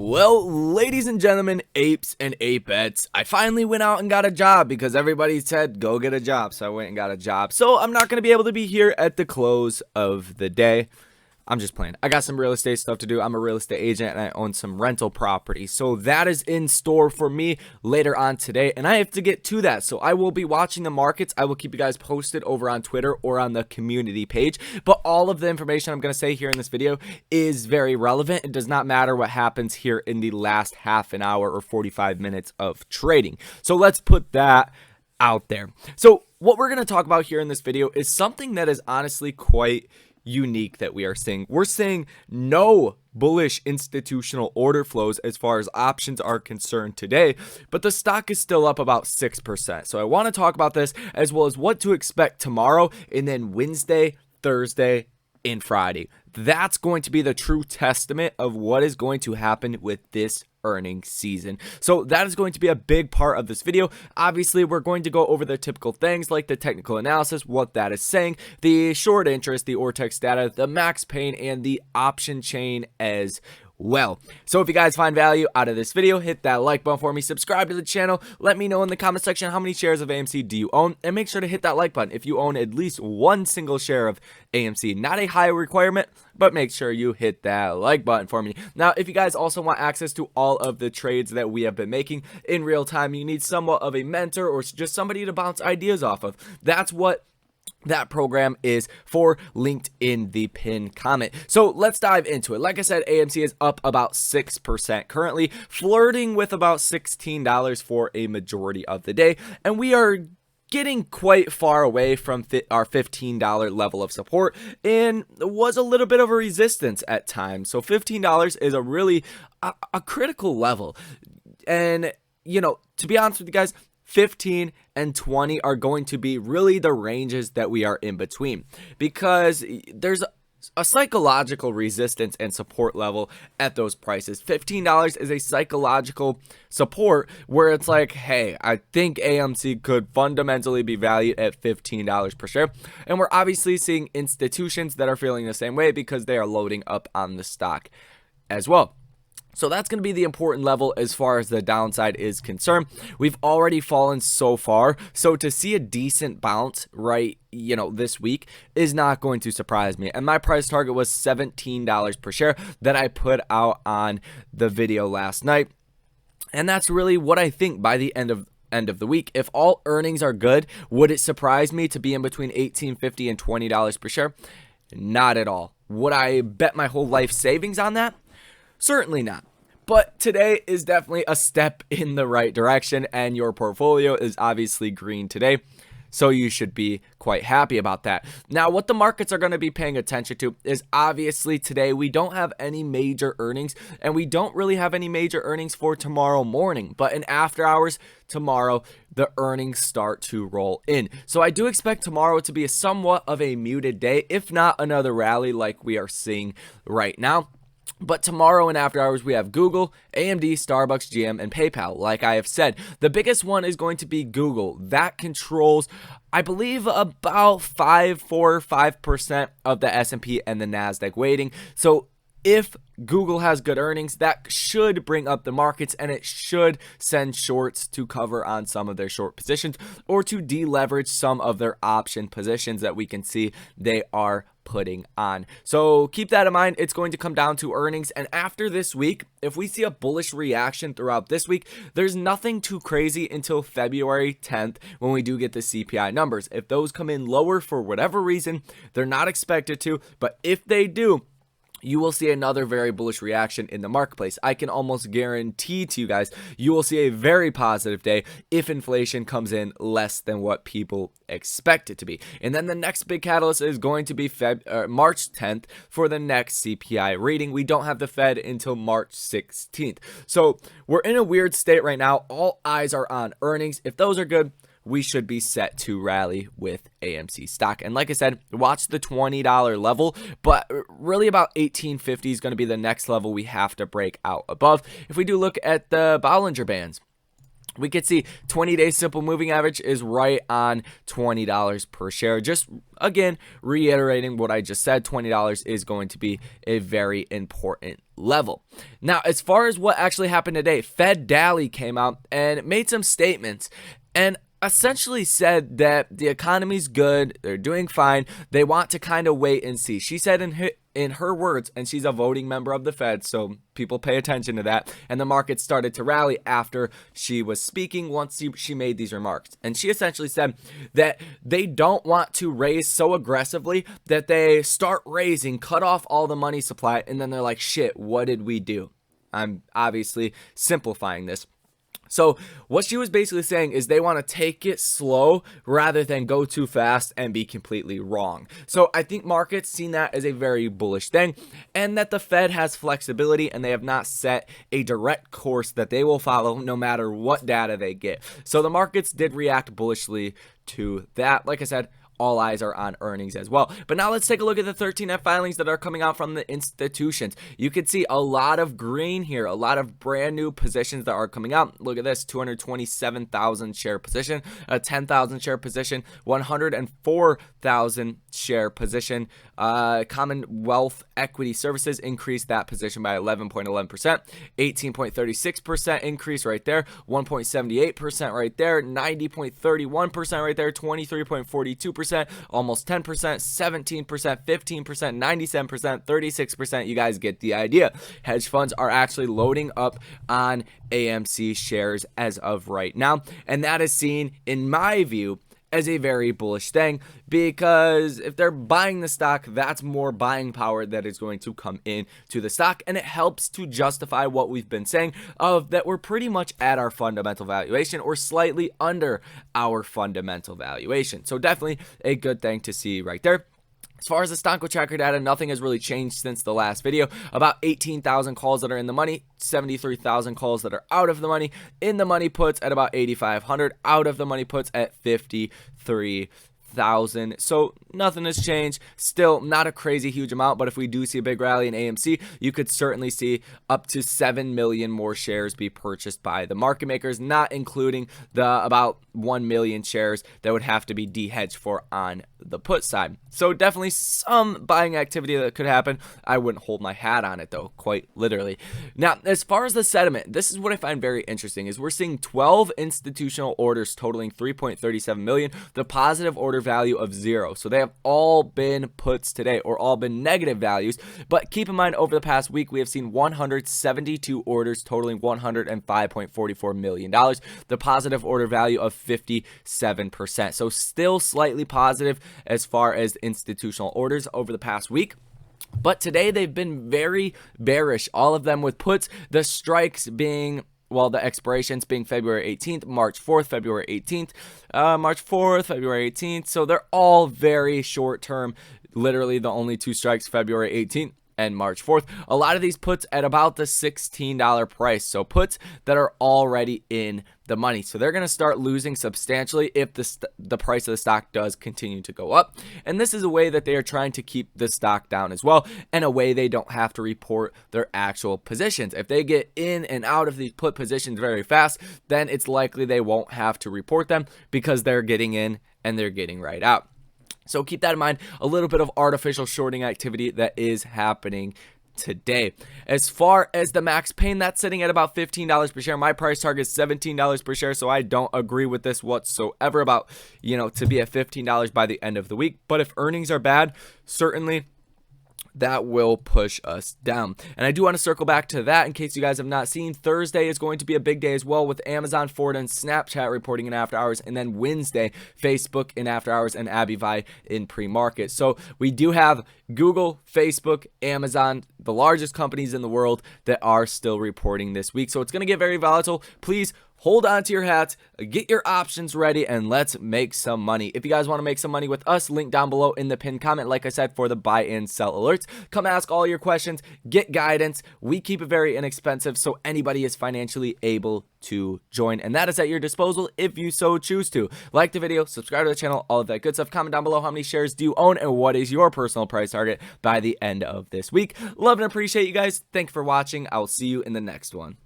Well, ladies and gentlemen, apes and apettes, I finally went out and got a job because everybody said go get a job, so I went and got a job. So I'm not going to be able to be here at the close of the day. I'm just playing. I got some real estate stuff to do. I'm a real estate agent and I own some rental property. So that is in store for me later on today. And I have to get to that. So I will be watching the markets. I will keep you guys posted over on Twitter or on the community page. But all of the information I'm going to say here in this video is very relevant. It does not matter what happens here in the last half an hour or 45 minutes of trading. So let's put that out there. So what we're going to talk about here in this video is something that is honestly quite unique that we are seeing. We're seeing no bullish institutional order flows as far as options are concerned today, but the stock is still up about 6%. So I want to talk about this as well as what to expect tomorrow and then Wednesday, Thursday, and Friday. That's going to be the true testament of what is going to happen with this earnings season. So that is going to be a big part of this video. Obviously, we're going to go over the typical things like the technical analysis, what that is saying, the short interest, the Ortex data, the max pain, and the option chain as well. So if you guys find value out of this video, hit that like button for me, subscribe to the channel, let me know in the comment section how many shares of AMC do you own, and make sure to hit that like button if you own at least one single share of AMC. Not a high requirement, but make sure you hit that like button for me. Now, if you guys also want access to all of the trades that we have been making in real time, you need somewhat of a mentor or just somebody to bounce ideas off of. That's what that program is for, linked in the pinned comment. So let's dive into it. Like I said, AMC is up about 6% currently, flirting with about $16 for a majority of the day, and we are getting quite far away from our $15 level of support and was a little bit of a resistance at times. So $15 is a really a critical level. And you know, to be honest with you guys, 15 and 20 are going to be really the ranges that we are in between, because there's a psychological resistance and support level at those prices. $15 is a psychological support where it's like, hey, I think AMC could fundamentally be valued at $15 per share. And we're obviously seeing institutions that are feeling the same way because they are loading up on the stock as well. So that's going to be the important level as far as the downside is concerned. We've already fallen so far, so to see a decent bounce this week is not going to surprise me. And my price target was $17 per share that I put out on the video last night. And that's really what I think by the end of the week. If all earnings are good, would it surprise me to be in between $18.50 and $20 per share? Not at all. Would I bet my whole life savings on that? Certainly not. But today is definitely a step in the right direction, and your portfolio is obviously green today. So you should be quite happy about that. Now, what the markets are going to be paying attention to is obviously today we don't have any major earnings, and we don't really have any major earnings for tomorrow morning. But in after hours tomorrow, the earnings start to roll in. So I do expect tomorrow to be a somewhat of a muted day, if not another rally like we are seeing right now. But tomorrow and after hours, we have Google, AMD, Starbucks, GM, and PayPal. Like I have said, the biggest one is going to be Google. That controls, I believe, about 5% of the S&P and the NASDAQ weighting. So if Google has good earnings, that should bring up the markets, and it should send shorts to cover on some of their short positions or to deleverage some of their option positions that we can see they are putting on. So keep that in mind. It's going to come down to earnings, and after this week, if we see a bullish reaction throughout this week, there's nothing too crazy until February 10th when we do get the CPI numbers. If those come in lower for whatever reason, they're not expected to, but if they do, you will see another very bullish reaction in the marketplace. I can almost guarantee to you guys, you will see a very positive day if inflation comes in less than what people expect it to be. And then the next big catalyst is going to be March 10th for the next CPI reading. We don't have the Fed until March 16th. So we're in a weird state right now. All eyes are on earnings. If those are good, we should be set to rally with AMC stock. And like I said, watch the $20 level, but really about $18.50 is going to be the next level we have to break out above. If we do look at the Bollinger Bands, we could see 20-day simple moving average is right on $20 per share. Just again, reiterating what I just said, $20 is going to be a very important level. Now, as far as what actually happened today, Fed Dally came out and made some statements and essentially said that the economy's good, they're doing fine, they want to kind of wait and see. She said in her words, and she's a voting member of the Fed, so people pay attention to that, and the market started to rally after she was speaking once she made these remarks. And she essentially said that they don't want to raise so aggressively that they start raising, cut off all the money supply, and then they're like, shit, what did we do? I'm obviously simplifying this. So what she was basically saying is they want to take it slow rather than go too fast and be completely wrong. So I think markets seen that as a very bullish thing, and that the Fed has flexibility and they have not set a direct course that they will follow no matter what data they get. So the markets did react bullishly to that. Like I said, all eyes are on earnings as well. But now let's take a look at the 13F filings that are coming out from the institutions. You can see a lot of green here, a lot of brand new positions that are coming out. Look at this, 227,000 share position, a 10,000 share position, 104,000 share position. Commonwealth Equity Services increased that position by 11.11%, 18.36% increase right there, 1.78% right there, 90.31% right there, 23.42%, almost 10%, 17%, 15%, 97%, 36%. You guys get the idea. Hedge funds are actually loading up on AMC shares as of right now, and that is seen, in my view, as a very bullish thing, because if they're buying the stock, that's more buying power that is going to come in to the stock, and it helps to justify what we've been saying of that we're pretty much at our fundamental valuation or slightly under our fundamental valuation. So definitely a good thing to see right there. As far as the Stonko tracker data, nothing has really changed since the last video. About 18,000 calls that are in the money, 73,000 calls that are out of the money. In the money puts at about 8,500, out of the money puts at 53,000. So nothing has changed. Still not a crazy huge amount, but if we do see a big rally in AMC, you could certainly see up to 7 million more shares be purchased by the market makers, not including the about 1 million shares that would have to be de-hedged for on the put side. So definitely some buying activity that could happen. I wouldn't hold my hat on it though, quite literally. Now, as far as the sentiment, this is what I find very interesting is we're seeing 12 institutional orders totaling 3.37 million, the positive order value of 0. So they have all been puts today or all been negative values. But keep in mind, over the past week, we have seen 172 orders totaling $105.44 million, the positive order value of 57%. So still slightly positive as far as institutional orders over the past week. But today they've been very bearish, all of them with puts, the strikes being, well, the expirations being February 18th, March 4th, February 18th, March 4th, February 18th. So they're all very short term. Literally the only two strikes, February 18th and March 4th. A lot of these puts at about the $16 price. So puts that are already in the money. So they're going to start losing substantially if the price of the stock does continue to go up. And this is a way that they are trying to keep the stock down as well, and a way they don't have to report their actual positions. If they get in and out of these put positions very fast, then it's likely they won't have to report them because they're getting in and they're getting right out. So keep that in mind, a little bit of artificial shorting activity that is happening today. As far as the max pain, that's sitting at about $15 per share. My price target is $17 per share, so I don't agree with this whatsoever about, to be at $15 by the end of the week. But if earnings are bad, certainly that will push us down. And I do want to circle back to that in case you guys have not seen. Thursday is going to be a big day as well, with Amazon, Ford, and Snapchat reporting in after hours, and then Wednesday, Facebook in after hours and Abivai in pre-market. So we do have Google, Facebook, Amazon, the largest companies in the world that are still reporting this week. So it's going to get very volatile. Please hold on to your hats, get your options ready, and let's make some money. If you guys want to make some money with us, link down below in the pinned comment, like I said, for the buy and sell alerts. Come ask all your questions, get guidance. We keep it very inexpensive, so anybody is financially able to join, and that is at your disposal if you so choose to. Like the video, subscribe to the channel, all of that good stuff. Comment down below how many shares do you own and what is your personal price target by the end of this week. Love and appreciate you guys. Thank you for watching. I will see you in the next one.